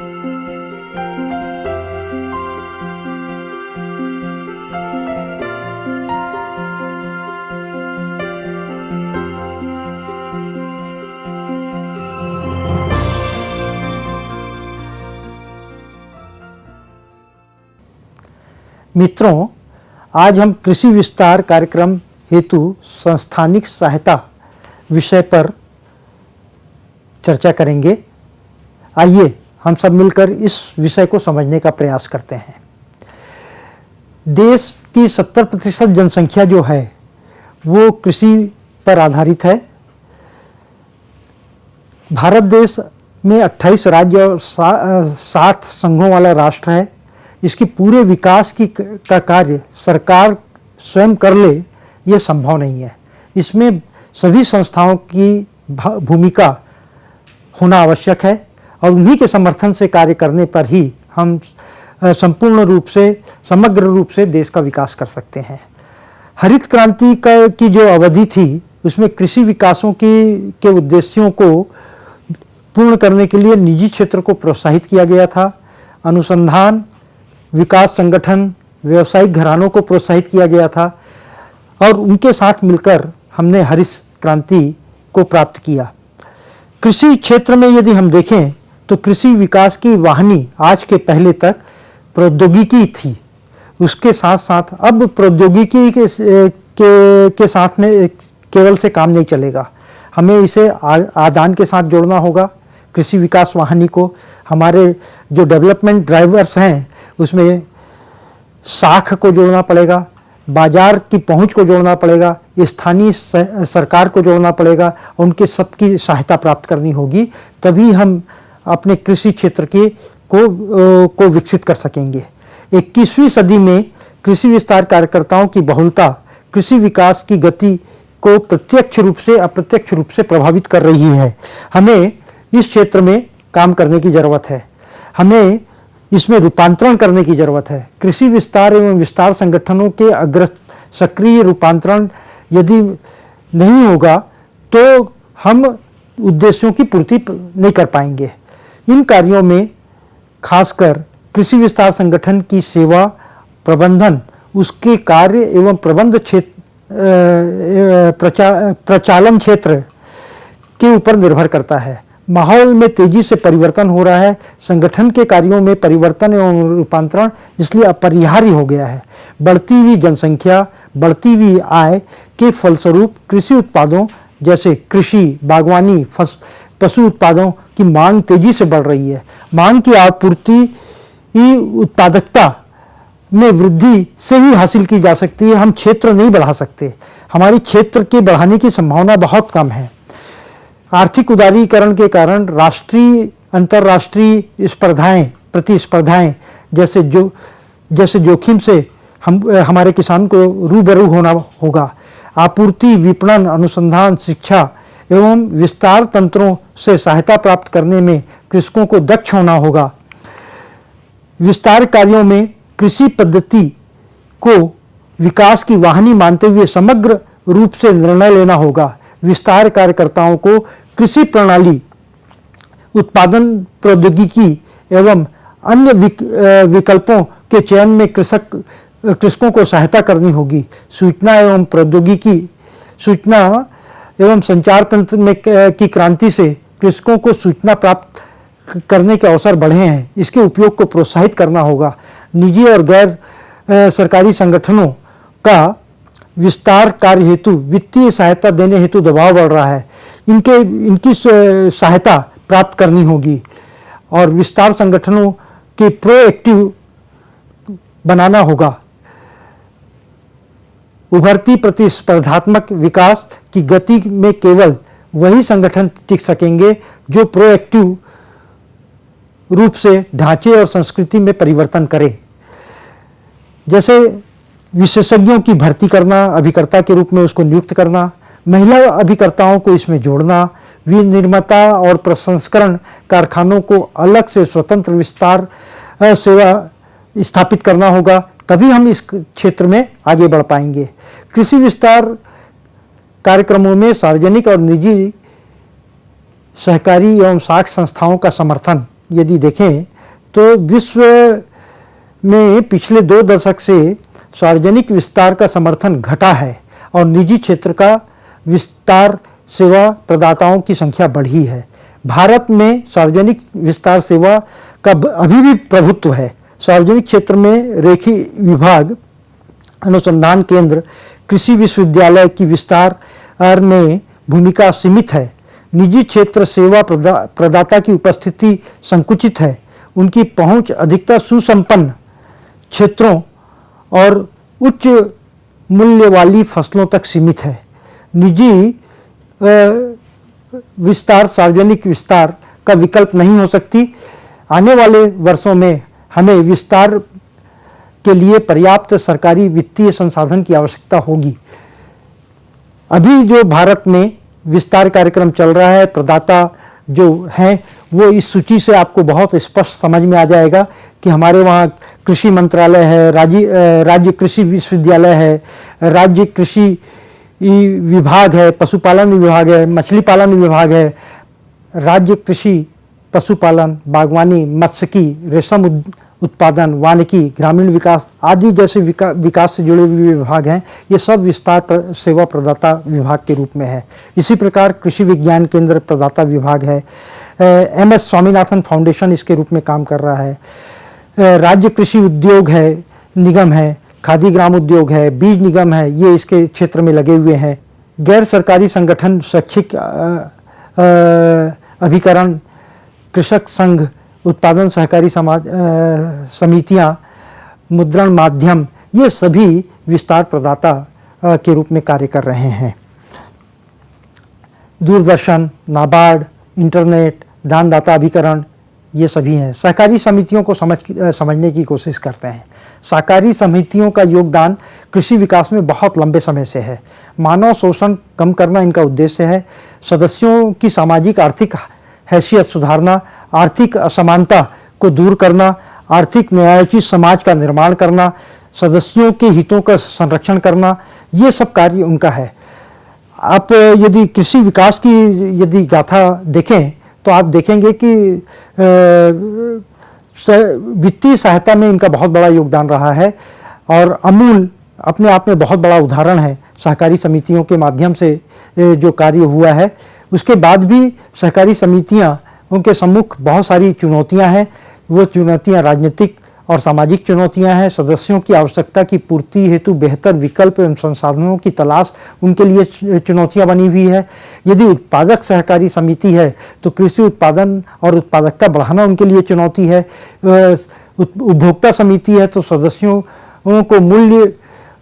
मित्रों, आज हम कृषि विस्तार कार्यक्रम हेतु संस्थानिक सहायता विषय पर चर्चा करेंगे। आइए हम सब मिलकर इस विषय को समझने का प्रयास करते हैं। देश की 70% जनसंख्या जो है वो कृषि पर आधारित है। भारत देश में 28 राज्य और 7 संघों वाला राष्ट्र है। इसकी पूरे विकास का कार्य सरकार स्वयं कर ले, ये संभव नहीं है। इसमें सभी संस्थाओं की भूमिका होना आवश्यक है और उन्हीं के समर्थन से कार्य करने पर ही हम संपूर्ण रूप से, समग्र रूप से देश का विकास कर सकते हैं। हरित क्रांति की जो अवधि थी, उसमें कृषि विकासों के उद्देश्यों को पूर्ण करने के लिए निजी क्षेत्र को प्रोत्साहित किया गया था। अनुसंधान, विकास संगठन, व्यावसायिक घरानों को प्रोत्साहित किया गया था और उनके साथ मिलकर हमने हरित क्रांति को प्राप्त किया। कृषि क्षेत्र में यदि हम देखें तो कृषि विकास की वाहिनी आज के पहले तक प्रौद्योगिकी थी। उसके साथ साथ अब प्रौद्योगिकी के साथ में केवल से काम नहीं चलेगा, हमें इसे आदान के साथ जोड़ना होगा। कृषि विकास वाहिनी को हमारे जो डेवलपमेंट ड्राइवर्स हैं उसमें साख को जोड़ना पड़ेगा, बाजार की पहुंच को जोड़ना पड़ेगा, स्थानीय सरकार को जोड़ना पड़ेगा और उनके सबकी सहायता प्राप्त करनी होगी। तभी हम अपने कृषि क्षेत्र को विकसित कर सकेंगे। 21वीं सदी में कृषि विस्तार कार्यकर्ताओं की बहुलता कृषि विकास की गति को प्रत्यक्ष रूप से अप्रत्यक्ष रूप से प्रभावित कर रही है। हमें इस क्षेत्र में काम करने की जरूरत है, हमें इसमें रूपांतरण करने की जरूरत है। कृषि विस्तार एवं विस्तार संगठनों के अग्रस्त सक्रिय रूपांतरण यदि नहीं होगा तो हम उद्देश्यों की पूर्ति नहीं कर पाएंगे। इन कार्यों में खासकर कृषि विस्तार संगठन की सेवा प्रबंधन, उसके कार्य एवं प्रबंध क्षेत्र प्रचालन क्षेत्र के ऊपर निर्भर करता है। माहौल में तेजी से परिवर्तन हो रहा है। संगठन के कार्यों में परिवर्तन एवं रूपांतरण इसलिए अपरिहार्य हो गया है। बढ़ती हुई जनसंख्या, बढ़ती हुई आय के फलस्वरूप कृषि उत्पादों जैसे कृषि, बागवानी, पशु उत्पादों की मांग तेजी से बढ़ रही है। मांग की आपूर्ति उत्पादकता में वृद्धि से ही हासिल की जा सकती है। हम क्षेत्र नहीं बढ़ा सकते, हमारी क्षेत्र के बढ़ाने की संभावना बहुत कम है। आर्थिक उदारीकरण के कारण राष्ट्रीय अंतर्राष्ट्रीय स्पर्धाएं, प्रतिस्पर्धाएं जैसे जोखिम से हमारे किसान को रूबरू होना होगा। आपूर्ति, विपणन, अनुसंधान, शिक्षा एवं विस्तार तंत्रों से सहायता प्राप्त करने में कृषकों को दक्ष होना होगा। विस्तार कार्यों में कृषि पद्धति को विकास की वाहिनी मानते हुए समग्र रूप से निर्णय लेना होगा। विस्तार कार्यकर्ताओं को कृषि प्रणाली, उत्पादन प्रौद्योगिकी एवं अन्य विकल्पों के चयन में कृषकों को सहायता करनी होगी। सूचना एवं संचार तंत्र में की क्रांति से कृषकों को सूचना प्राप्त करने के अवसर बढ़े हैं। इसके उपयोग को प्रोत्साहित करना होगा। निजी और गैर सरकारी संगठनों का विस्तार कार्य हेतु वित्तीय सहायता देने हेतु दबाव बढ़ रहा है। इनकी सहायता प्राप्त करनी होगी और विस्तार संगठनों के प्रोएक्टिव बनाना होगा। उभरती प्रतिस्पर्धात्मक विकास की गति में केवल वही संगठन टिक सकेंगे जो प्रोएक्टिव रूप से ढांचे और संस्कृति में परिवर्तन करे। जैसे विशेषज्ञों की भर्ती करना, अभिकर्ता के रूप में उसको नियुक्त करना, महिला अभिकर्ताओं को इसमें जोड़ना, विनिर्माता और प्रसंस्करण कारखानों को अलग से स्वतंत्र विस्तार सेवा स्थापित करना होगा। तभी हम इस क्षेत्र में आगे बढ़ पाएंगे। कृषि विस्तार कार्यक्रमों में सार्वजनिक और निजी सहकारी एवं साख संस्थाओं का समर्थन यदि देखें तो विश्व में पिछले 2 दशक से सार्वजनिक विस्तार का समर्थन घटा है और निजी क्षेत्र का विस्तार सेवा प्रदाताओं की संख्या बढ़ी है। भारत में सार्वजनिक विस्तार सेवा का अभी भी प्रभुत्व है। सार्वजनिक क्षेत्र में रेखी विभाग, अनुसंधान केंद्र, कृषि विश्वविद्यालय की विस्तार में भूमिका सीमित है। निजी क्षेत्र सेवा प्रदाता की उपस्थिति संकुचित है। उनकी पहुंच अधिकतर सुसंपन्न क्षेत्रों और उच्च मूल्य वाली फसलों तक सीमित है। निजी विस्तार सार्वजनिक विस्तार का विकल्प नहीं हो सकती। आने वाले वर्षों में हमें विस्तार के लिए पर्याप्त सरकारी वित्तीय संसाधन की आवश्यकता होगी। अभी जो भारत में विस्तार कार्यक्रम चल रहा है, प्रदाता जो हैं वो इस सूची से आपको बहुत स्पष्ट समझ में आ जाएगा कि हमारे वहाँ कृषि मंत्रालय है, राज्य कृषि विश्वविद्यालय है, राज्य कृषि विभाग है, पशुपालन विभाग है, मछली पालन विभाग है, राज्य कृषि पशुपालन, बागवानी, मत्स्यिकी, रेशम उत्पादन, वानिकी, ग्रामीण विकास आदि जैसे विकास से जुड़े हुए विभाग हैं। ये सब विस्तार सेवा प्रदाता विभाग के रूप में है। इसी प्रकार कृषि विज्ञान केंद्र प्रदाता विभाग है। MS स्वामीनाथन फाउंडेशन इसके रूप में काम कर रहा है। राज्य कृषि उद्योग है, निगम है, खादी ग्राम उद्योग है, बीज निगम है, ये इसके क्षेत्र में लगे हुए हैं। गैर सरकारी संगठन, शैक्षिक अभिकरण, कृषक संघ, उत्पादन सहकारी समाज समितियां, मुद्रण माध्यम, ये सभी विस्तार प्रदाता के रूप में कार्य कर रहे हैं। दूरदर्शन, नाबार्ड, इंटरनेट, दानदाता अभिकरण, ये सभी हैं। सहकारी समितियों को समझने की कोशिश करते हैं। सहकारी समितियों का योगदान कृषि विकास में बहुत लंबे समय से है। मानव शोषण कम करना इनका उद्देश्य है। सदस्यों की सामाजिक आर्थिक हैसियत सुधारना, आर्थिक असमानता को दूर करना, आर्थिक न्यायोचित समाज का निर्माण करना, सदस्यों के हितों का संरक्षण करना, ये सब कार्य उनका है। आप यदि कृषि विकास की यदि गाथा देखें तो आप देखेंगे कि वित्तीय सहायता में इनका बहुत बड़ा योगदान रहा है और अमूल अपने आप में बहुत बड़ा उदाहरण है। सहकारी समितियों के माध्यम से जो कार्य हुआ है, उसके बाद भी सहकारी समितियां, उनके सम्मुख बहुत सारी चुनौतियां हैं। वो चुनौतियां राजनीतिक और सामाजिक चुनौतियां हैं। सदस्यों की आवश्यकता की पूर्ति हेतु बेहतर विकल्प एवं संसाधनों की तलाश उनके लिए चुनौतियां बनी हुई है। यदि उत्पादक सहकारी समिति है तो कृषि उत्पादन और उत्पादकता बढ़ाना उनके लिए चुनौती है। उपभोक्ता समिति है तो सदस्यों को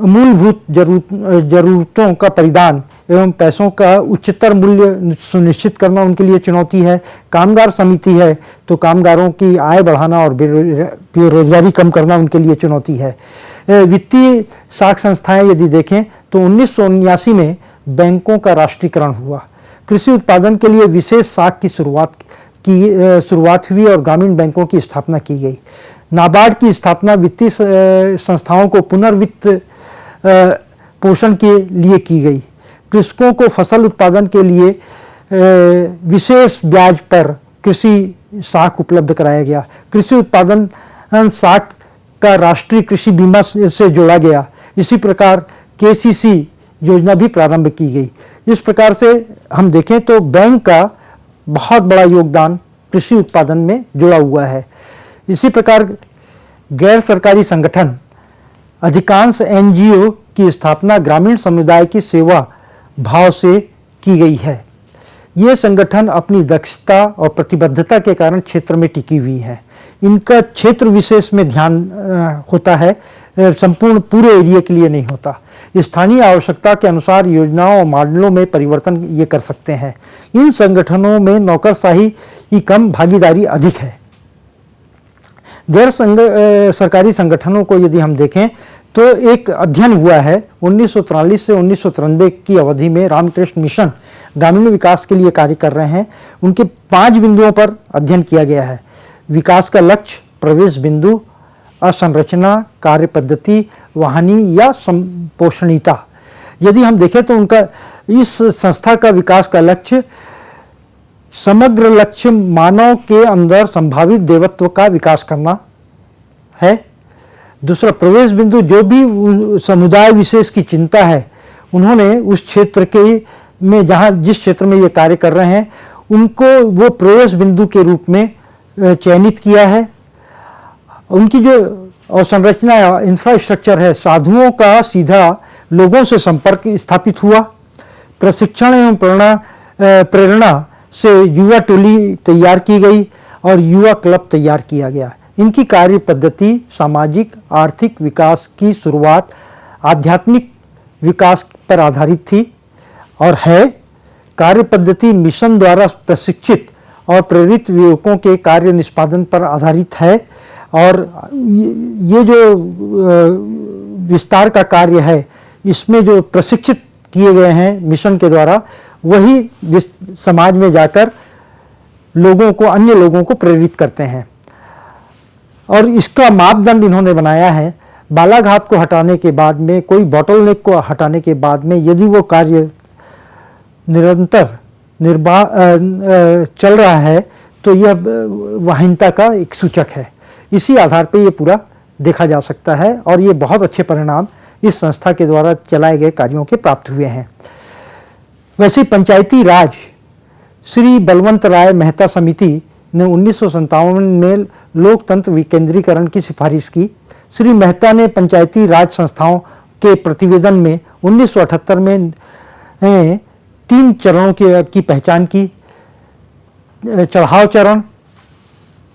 मूलभूत जरूरतों का परिधान एवं पैसों का उच्चतर मूल्य सुनिश्चित करना उनके लिए चुनौती है। कामगार समिति है तो कामगारों की आय बढ़ाना और बेरोजगारी कम करना उनके लिए चुनौती है। वित्तीय साख संस्थाएं यदि देखें तो 1979 में बैंकों का राष्ट्रीयकरण हुआ। कृषि उत्पादन के लिए विशेष साख की शुरुआत हुई और ग्रामीण बैंकों की स्थापना की गई। नाबार्ड की स्थापना वित्तीय संस्थाओं को पुनर्वित्त पोषण के लिए की गई। कृषकों को फसल उत्पादन के लिए विशेष ब्याज पर कृषि साख उपलब्ध कराया गया। कृषि उत्पादन साख का राष्ट्रीय कृषि बीमा से जोड़ा गया। इसी प्रकार KCC योजना भी प्रारंभ की गई। इस प्रकार से हम देखें तो बैंक का बहुत बड़ा योगदान कृषि उत्पादन में जुड़ा हुआ है। इसी प्रकार गैर सरकारी संगठन, अधिकांश NGO की स्थापना ग्रामीण समुदाय की सेवा भाव से की गई है। ये संगठन अपनी दक्षता और प्रतिबद्धता के कारण क्षेत्र में टिकी हुई हैं। इनका क्षेत्र विशेष में ध्यान होता है, संपूर्ण पूरे एरिया के लिए नहीं होता। स्थानीय आवश्यकता के अनुसार योजनाओं और मॉडलों में परिवर्तन ये कर सकते हैं। इन संगठनों में नौकरशाही की कम, भागीदारी अधिक है। गैर सरकारी संगठनों को यदि हम देखें तो एक अध्ययन हुआ है 1943 से 1993 की अवधि में। रामकृष्ण मिशन ग्रामीण विकास के लिए कार्य कर रहे हैं। उनके 5 बिंदुओं पर अध्ययन किया गया है। विकास का लक्ष्य, प्रवेश बिंदु, असंरचना, कार्य पद्धति, वाहनी या संपोषणीयता। यदि हम देखें तो उनका इस संस्था का विकास का लक्ष्य समग्र लक्ष्य मानव के अंदर संभावित देवत्व का विकास करना है। दूसरा, प्रवेश बिंदु, जो भी समुदाय विशेष की चिंता है उन्होंने उस क्षेत्र के में जहाँ जिस क्षेत्र में ये कार्य कर रहे हैं उनको वो प्रवेश बिंदु के रूप में चयनित किया है। उनकी जो अवसंरचना है, इंफ्रास्ट्रक्चर है, साधुओं का सीधा लोगों से संपर्क स्थापित हुआ। प्रशिक्षण एवं प्रेरणा से युवा टोली तैयार की गई और युवा क्लब तैयार किया गया। इनकी कार्य पद्धति सामाजिक आर्थिक विकास की शुरुआत आध्यात्मिक विकास पर आधारित थी और है। कार्य पद्धति मिशन द्वारा प्रशिक्षित और प्रेरित युवकों के कार्य निष्पादन पर आधारित है और ये जो विस्तार का कार्य है इसमें जो प्रशिक्षित किए गए हैं मिशन के द्वारा वही समाज में जाकर लोगों को, अन्य लोगों को प्रेरित करते हैं। और इसका मापदंड इन्होंने बनाया है, बालाघात को हटाने के बाद में, कोई बॉटलनेक को हटाने के बाद में यदि वो कार्य निरंतर चल रहा है तो यह वाहिनता का एक सूचक है। इसी आधार पे ये पूरा देखा जा सकता है और ये बहुत अच्छे परिणाम इस संस्था के द्वारा चलाए गए कार्यों के प्राप्त हुए हैं। वैसे पंचायती राज, श्री बलवंत राय मेहता समिति ने 1957 में लोकतंत्र विकेंद्रीकरण की सिफारिश की। श्री मेहता ने पंचायती राज संस्थाओं के प्रतिवेदन में 1978 में 3 चरणों की पहचान की। चढ़ाव चरण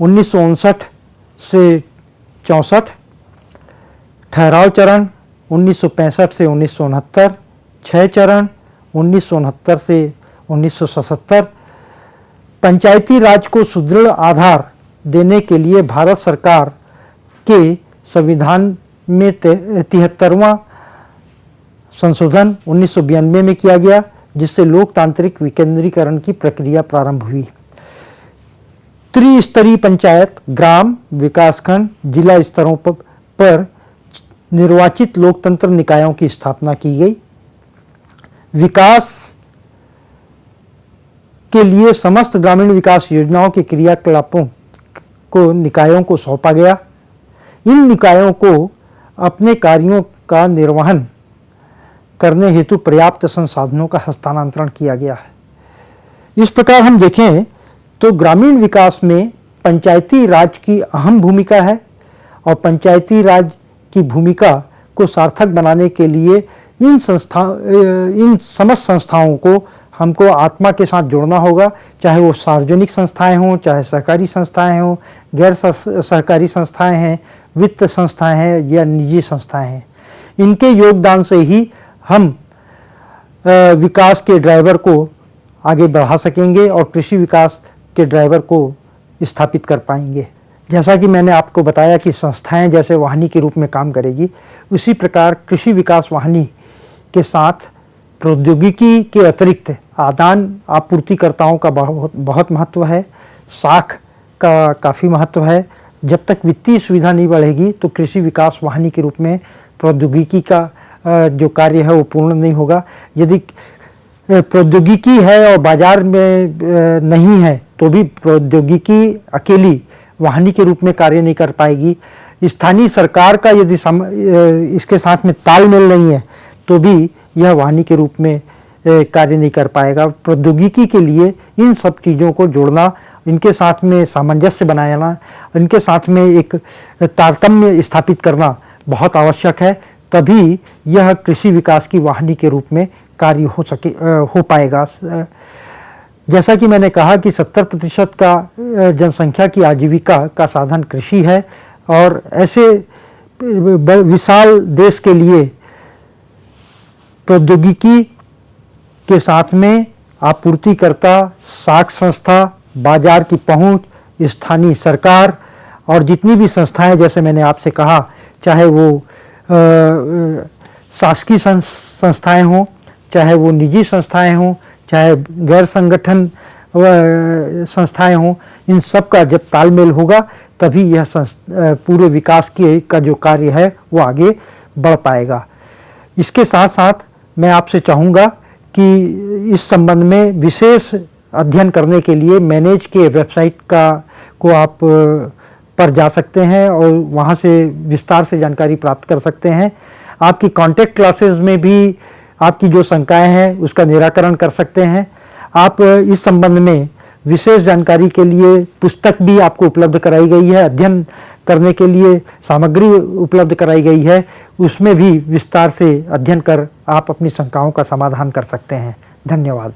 1959 से 64, ठहराव चरण 1965 से 1969, 6 चरण 1969 से 1977। पंचायती राज को सुदृढ़ आधार देने के लिए भारत सरकार के संविधान में 73वां संशोधन 1992 में किया गया, जिससे लोकतांत्रिक विकेंद्रीकरण की प्रक्रिया प्रारंभ हुई। त्रिस्तरीय पंचायत, ग्राम, विकासखंड, जिला स्तरों पर निर्वाचित लोकतंत्र निकायों की स्थापना की गई। विकास के लिए समस्त ग्रामीण विकास योजनाओं के क्रियाकलापों को निकायों को सौंपा गया। इन निकायों को अपने कार्यों का निर्वहन करने हेतु पर्याप्त संसाधनों का हस्तांतरण किया गया है। इस प्रकार हम देखें तो ग्रामीण विकास में पंचायती राज की अहम भूमिका है और पंचायती राज की भूमिका को सार्थक बनाने के लिए इन समस्त संस्थाओं को हमको आत्मा के साथ जोड़ना होगा, चाहे वो सार्वजनिक संस्थाएं हों, चाहे सहकारी संस्थाएं हों, गैर सहकारी संस्थाएं हैं, वित्त संस्थाएं हैं या निजी संस्थाएं हैं। इनके योगदान से ही हम विकास के ड्राइवर को आगे बढ़ा सकेंगे और कृषि विकास के ड्राइवर को स्थापित कर पाएंगे। जैसा कि मैंने आपको बताया कि संस्थाएं जैसे वाहिनी के रूप में काम करेगी, उसी प्रकार कृषि विकास वाहिनी के साथ प्रौद्योगिकी के अतिरिक्त आदान आपूर्तिकर्ताओं का बहुत महत्व है, साख का काफ़ी महत्व है। जब तक वित्तीय सुविधा नहीं बढ़ेगी तो कृषि विकास वाहिनी के रूप में प्रौद्योगिकी का जो कार्य है वो पूर्ण नहीं होगा। यदि प्रौद्योगिकी है और बाजार में नहीं है तो भी प्रौद्योगिकी अकेली वाहिनी के रूप में कार्य नहीं कर पाएगी। स्थानीय सरकार का यदि इसके साथ में तालमेल नहीं है तो भी यह वाहिनी के रूप में कार्य नहीं कर पाएगा। प्रौद्योगिकी के लिए इन सब चीज़ों को जोड़ना, इनके साथ में सामंजस्य बनाना, इनके साथ में एक तारतम्य स्थापित करना बहुत आवश्यक है, तभी यह कृषि विकास की वाहिनी के रूप में कार्य हो पाएगा। जैसा कि मैंने कहा कि 70% का जनसंख्या की आजीविका का साधन कृषि है और ऐसे विशाल देश के लिए प्रौद्योगिकी के साथ में आपूर्तिकर्ता, साख संस्था, बाजार की पहुंच, स्थानीय सरकार और जितनी भी संस्थाएं, जैसे मैंने आपसे कहा, चाहे वो शासकीय संस्थाएं हों, चाहे वो निजी संस्थाएं हों, चाहे गैर संगठन संस्थाएं हों, इन सब का जब तालमेल होगा तभी यह पूरे विकास का जो कार्य है वो आगे बढ़ पाएगा। इसके साथ साथ मैं आपसे चाहूँगा कि इस संबंध में विशेष अध्ययन करने के लिए मैनेज के वेबसाइट को आप पर जा सकते हैं और वहाँ से विस्तार से जानकारी प्राप्त कर सकते हैं। आपकी कॉन्टेक्ट क्लासेस में भी आपकी जो शंकाएं हैं उसका निराकरण कर सकते हैं। आप इस संबंध में विशेष जानकारी के लिए पुस्तक भी आपको उपलब्ध कराई गई है, अध्ययन करने के लिए सामग्री उपलब्ध कराई गई है, उसमें भी विस्तार से अध्ययन कर आप अपनी शंकाओं का समाधान कर सकते हैं। धन्यवाद।